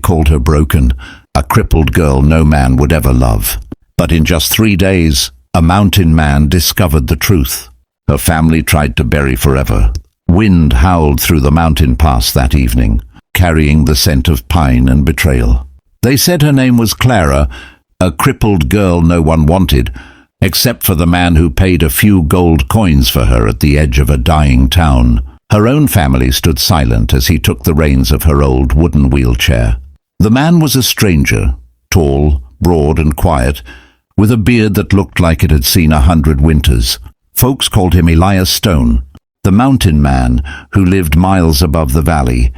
called her broken, a crippled girl no man would ever love. But in just 3 days, a mountain man discovered the truth. Her family tried to bury forever. Wind howled through the mountain pass that evening, carrying the scent of pine and betrayal. They said her name was Clara, a crippled girl no one wanted, except for the man who paid a few gold coins for her at the edge of a dying town. Her own family stood silent as he took the reins of her old wooden wheelchair. The man was a stranger, tall, broad and quiet, with a beard that looked like it had seen 100 winters. Folks called him Elias Stone, the mountain man who lived miles above the valley,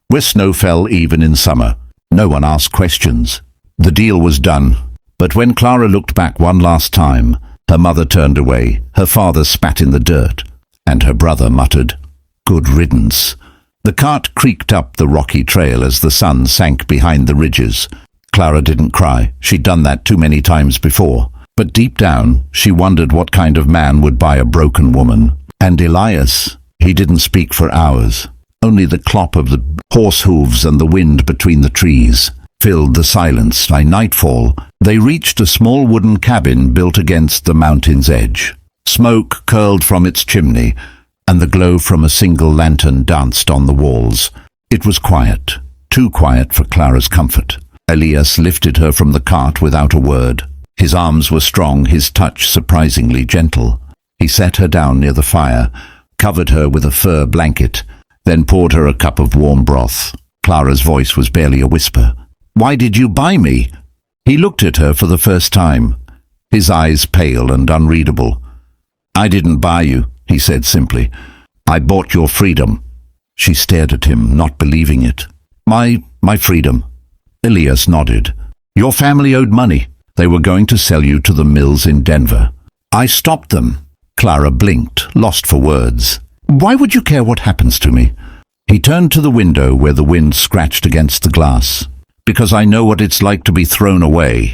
where snow fell even in summer. No one asked questions. The deal was done. But when Clara looked back one last time, her mother turned away, her father spat in the dirt, and her brother muttered, "Good riddance." The cart creaked up the rocky trail as the sun sank behind the ridges. Clara didn't cry. She'd done that too many times before. But deep down, she wondered what kind of man would buy a broken woman. And Elias, he didn't speak for hours. Only the clop of the horse hooves and the wind between the trees filled the silence. By nightfall, they reached a small wooden cabin built against the mountain's edge. Smoke curled from its chimney, and the glow from a single lantern danced on the walls. It was quiet, too quiet for Clara's comfort. Elias lifted her from the cart without a word. His arms were strong, his touch surprisingly gentle. He set her down near the fire, covered her with a fur blanket, then poured her a cup of warm broth. Clara's voice was barely a whisper. "Why did you buy me?" He looked at her for the first time, his eyes pale and unreadable. "I didn't buy you," he said simply. "I bought your freedom." She stared at him, not believing it. My freedom." Elias nodded. "Your family owed money. They were going to sell you to the mills in Denver. I stopped them." Clara blinked, lost for words. "Why would you care what happens to me?" He turned to the window where the wind scratched against the glass. "Because I know what it's like to be thrown away."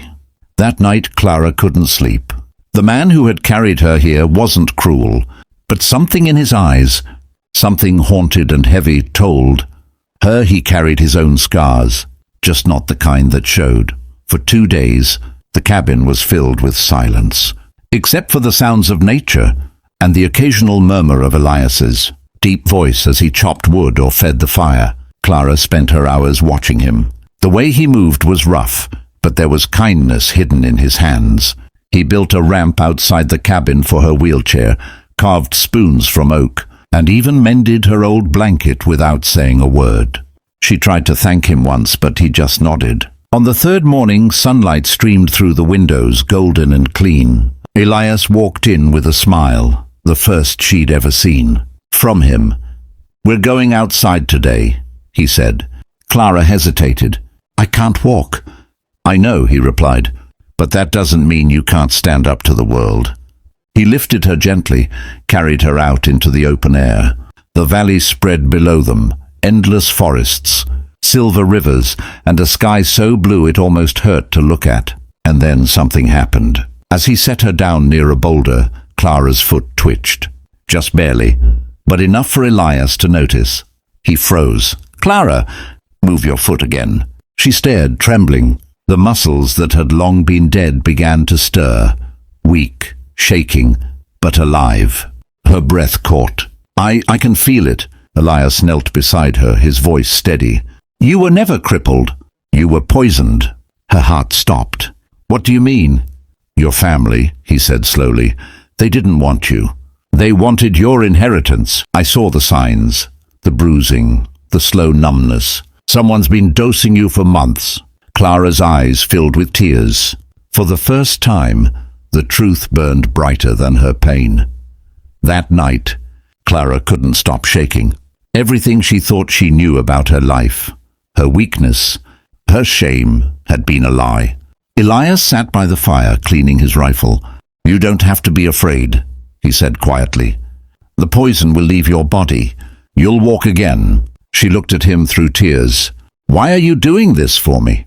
That night Clara couldn't sleep. The man who had carried her here wasn't cruel, but something in his eyes, something haunted and heavy, told her he carried his own scars, just not the kind that showed. For 2 days, the cabin was filled with silence, except for the sounds of nature and the occasional murmur of Elias's deep voice as he chopped wood or fed the fire. Clara spent her hours watching him. The way he moved was rough, but there was kindness hidden in his hands. He built a ramp outside the cabin for her wheelchair, carved spoons from oak, and even mended her old blanket without saying a word. She tried to thank him once, but he just nodded. On the third morning, sunlight streamed through the windows, golden and clean. Elias walked in with a smile, the first she'd ever seen. From him, "We're going outside today," he said. Clara hesitated. "I can't walk." "I know," he replied, "but that doesn't mean you can't stand up to the world." He lifted her gently, carried her out into the open air. The valley spread below them, endless forests, silver rivers, and a sky so blue it almost hurt to look at. And then something happened. As he set her down near a boulder, Clara's foot twitched. Just barely, but enough for Elias to notice. He froze. "Clara, move your foot again." She stared, trembling. The muscles that had long been dead began to stir, weak, shaking, but alive. Her breath caught. I can feel it." Elias knelt beside her, his voice steady. "You were never crippled. You were poisoned." Her heart stopped. "What do you mean?" "Your family," he said slowly. "They didn't want you. They wanted your inheritance. I saw the signs, the bruising, the slow numbness. Someone's been dosing you for months." Clara's eyes filled with tears. For the first time, the truth burned brighter than her pain. That night, Clara couldn't stop shaking. Everything she thought she knew about her life, her weakness, her shame, had been a lie. Elias sat by the fire, cleaning his rifle. "You don't have to be afraid," he said quietly. "The poison will leave your body. You'll walk again." She looked at him through tears. "Why are you doing this for me?"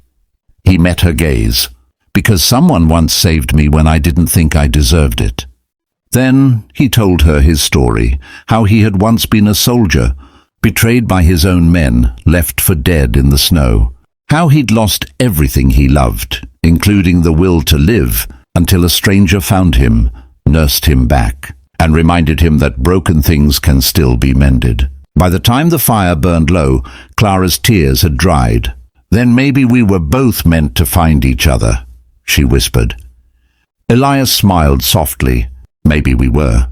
He met her gaze. "Because someone once saved me when I didn't think I deserved it." Then he told her his story, how he had once been a soldier, betrayed by his own men, left for dead in the snow. How he'd lost everything he loved, including the will to live, until a stranger found him, nursed him back, and reminded him that broken things can still be mended. By the time the fire burned low, Clara's tears had dried. "Then maybe we were both meant to find each other," she whispered. Elias smiled softly. "Maybe we were."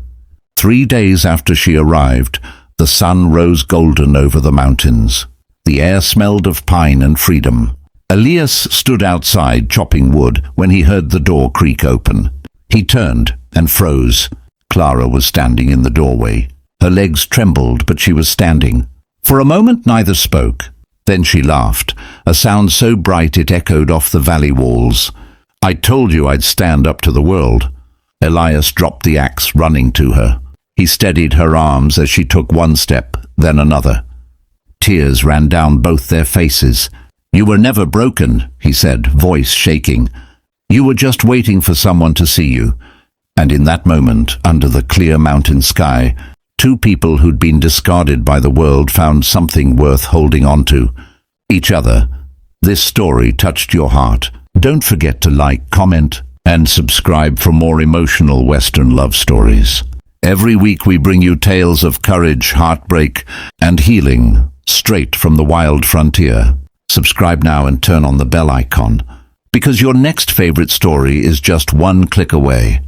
3 days after she arrived, the sun rose golden over the mountains. The air smelled of pine and freedom. Elias stood outside chopping wood when he heard the door creak open. He turned and froze. Clara was standing in the doorway. Her legs trembled, but she was standing. For a moment neither spoke. Then she laughed, a sound so bright it echoed off the valley walls. "I told you I'd stand up to the world." Elias dropped the axe, running to her. He steadied her arms as she took one step, then another. Tears ran down both their faces. "You were never broken," he said, voice shaking. "You were just waiting for someone to see you." And in that moment, under the clear mountain sky, two people who'd been discarded by the world found something worth holding on to. Each other. This story touched your heart. Don't forget to like, comment, and subscribe for more emotional Western love stories. Every week we bring you tales of courage, heartbreak, and healing, straight from the wild frontier. Subscribe now and turn on the bell icon, because your next favorite story is just one click away.